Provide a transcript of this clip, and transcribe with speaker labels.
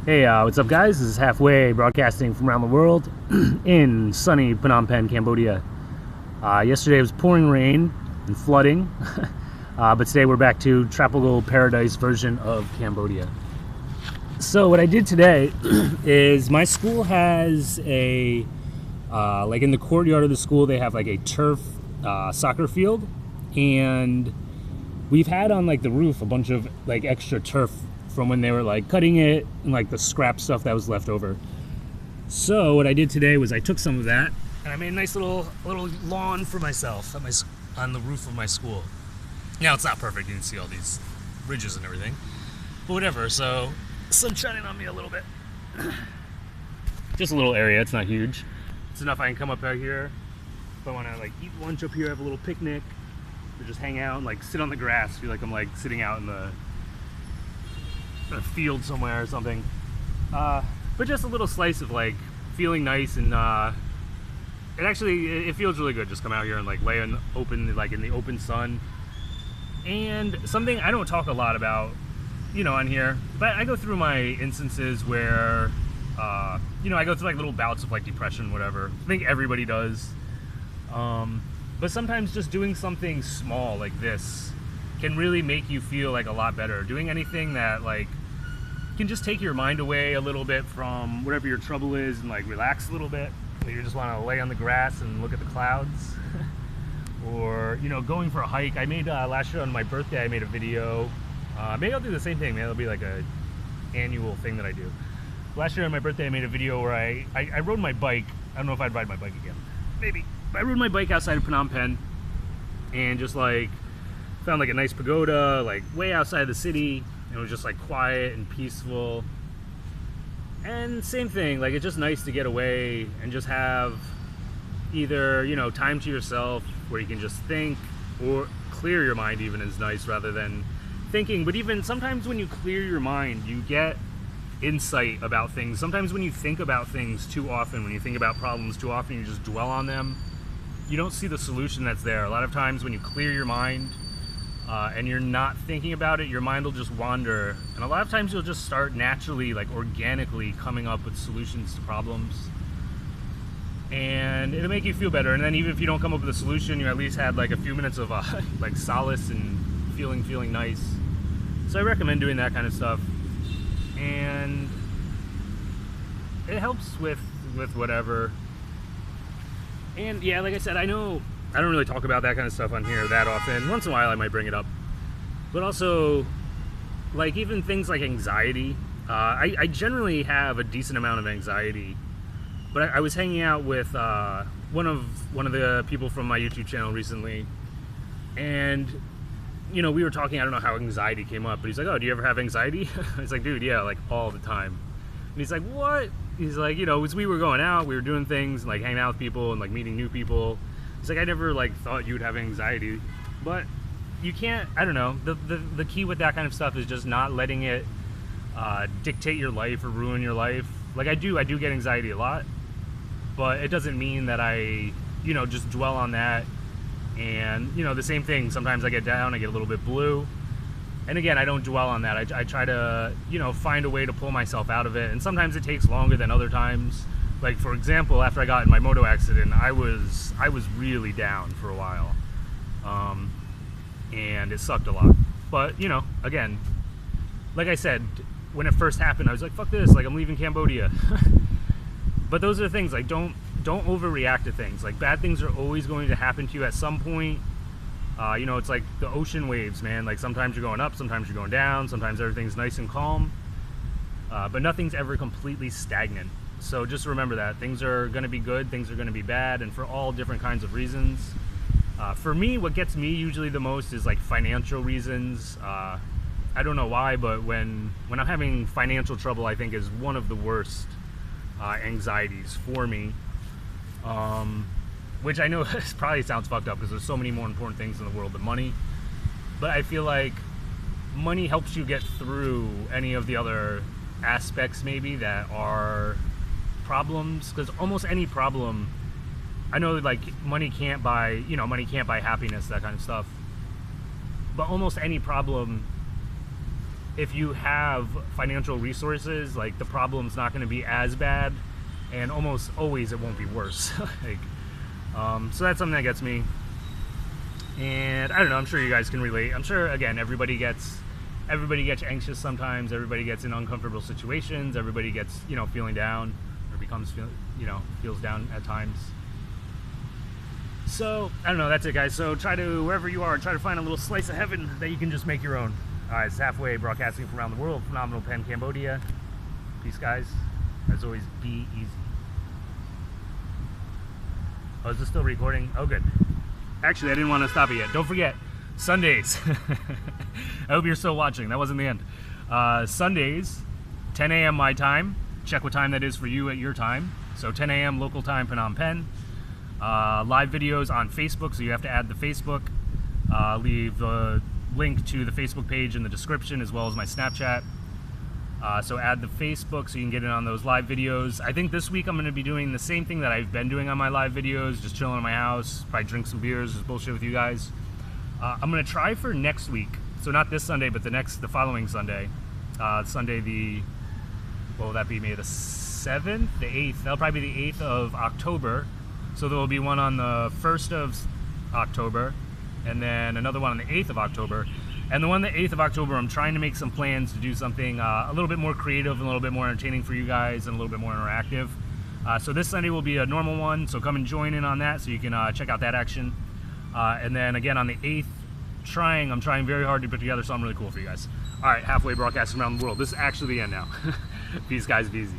Speaker 1: Hey, what's up, guys? This is Halfway, broadcasting from around the world in sunny Phnom Penh, Cambodia. Yesterday was pouring rain and flooding, but today we're back to tropical paradise version of Cambodia. So what I did today is my school has a, like in the courtyard of the school, they have like a turf soccer field, and we've had on like the roof a bunch of like extra turf from when they were like cutting it and like the scrap stuff that was left over. So what I did today was I took some of that and I made a nice little lawn for myself at on the roof of my school. Now it's not perfect, you can see all these ridges and everything, but whatever. So sun's shining on me a little bit. Just a little area, it's not huge. It's enough I can come up out here. If I want to like eat lunch up here, have a little picnic, or just hang out and like sit on the grass, feel like I'm like sitting out in a field somewhere or something, but just a little slice of like feeling nice, and it feels really good just come out here and like lay in the open sun. And something I don't talk a lot about, on here, but I go through my instances where I go through like little bouts of like depression, whatever. I think everybody does, but sometimes just doing something small like this can really make you feel like a lot better. Doing anything that like can just take your mind away a little bit from whatever your trouble is and like relax a little bit. You just want to lay on the grass and look at the clouds. Or going for a hike. I made last year on my birthday, I made a video. Maybe I'll do the same thing. Maybe it'll be like a annual thing that I do. Last year on my birthday, I made a video where I rode my bike. I don't know if I'd ride my bike again, maybe, but I rode my bike outside of Phnom Penh and just like found like a nice pagoda like way outside of the city. It was just like quiet and peaceful. And same thing, like it's just nice to get away and just have either time to yourself where you can just think, or clear your mind even is nice rather than thinking. But even sometimes when you clear your mind, you get insight about things. Sometimes when you think about things too often, when you think about problems too often, you just dwell on them, you don't see the solution that's there. A lot of times when you clear your mind and you're not thinking about it, your mind will just wander, and a lot of times you'll just start naturally, like organically coming up with solutions to problems, and it'll make you feel better. And then even if you don't come up with a solution, you at least had like a few minutes of like solace and feeling nice. So I recommend doing that kind of stuff, and it helps with whatever. And yeah, like I said, I know I don't really talk about that kind of stuff on here that often. Once in a while I might bring it up. But also, like even things like anxiety. I generally have a decent amount of anxiety. But I was hanging out with one of the people from my YouTube channel recently. And, we were talking, I don't know how anxiety came up, but he's like, oh, do you ever have anxiety? I was like, dude, yeah, like all the time. And he's like, what? He's like, as we were going out, we were doing things, and, like hanging out with people and like meeting new people. It's like I never like thought you'd have anxiety, but you can't. I don't know. The key with that kind of stuff is just not letting it dictate your life or ruin your life. Like I do get anxiety a lot, but it doesn't mean that I just dwell on that. And the same thing. Sometimes I get down, I get a little bit blue, and again I don't dwell on that. I try to find a way to pull myself out of it, and sometimes it takes longer than other times. Like for example, after I got in my moto accident, I was really down for a while, and it sucked a lot. But again, like I said, when it first happened, I was like, "Fuck this!" Like I'm leaving Cambodia. But those are the things. Like don't overreact to things. Like bad things are always going to happen to you at some point. It's like the ocean waves, man. Like sometimes you're going up, sometimes you're going down. Sometimes everything's nice and calm, but nothing's ever completely stagnant. So just remember that things are going to be good, things are going to be bad, and for all different kinds of reasons. For me, what gets me usually the most is like financial reasons. I don't know why, but when I'm having financial trouble, I think is one of the worst anxieties for me. Which I know probably sounds fucked up because there's so many more important things in the world than money. But I feel like money helps you get through any of the other aspects maybe that are problems, because almost any problem, I know like money can't buy happiness, that kind of stuff, but almost any problem if you have financial resources, like the problem's not going to be as bad, and almost always it won't be worse. Like, so that's something that gets me. And I don't know, I'm sure you guys can relate. I'm sure, again, everybody gets anxious sometimes. Everybody gets in uncomfortable situations. Everybody gets, you know, feeling down, or feels down at times. So I don't know, that's it, guys. So try to, wherever you are, try to find a little slice of heaven that you can just make your own. All right, it's Halfway, broadcasting from around the world, Phnom Penh, Cambodia. Peace, guys. As always, be easy. Oh, is this still recording? Oh, good. Actually, I didn't want to stop it yet. Don't forget, Sundays. I hope you're still watching. That wasn't the end. Sundays, 10 a.m. my time. Check what time that is for you at your time. So 10 a.m. local time, Phnom Penh. Live videos on Facebook, so you have to add the Facebook. Leave the link to the Facebook page in the description, as well as my Snapchat. So add the Facebook so you can get in on those live videos. I think this week I'm going to be doing the same thing that I've been doing on my live videos, just chilling in my house, probably drink some beers, just bullshit with you guys. I'm going to try for next week, so not this Sunday, but the following Sunday. Sunday what will that be, May the 7th? The 8th? That'll probably be the 8th of October. So there will be one on the 1st of October, and then another one on the 8th of October. And the one on the 8th of October, I'm trying to make some plans to do something a little bit more creative and a little bit more entertaining for you guys and a little bit more interactive. So this Sunday will be a normal one, so come and join in on that so you can check out that action. And then again on the 8th, I'm trying very hard to put together something really cool for you guys. All right, Halfway, broadcasting around the world. This is actually the end now. Peace, guys. Be easy.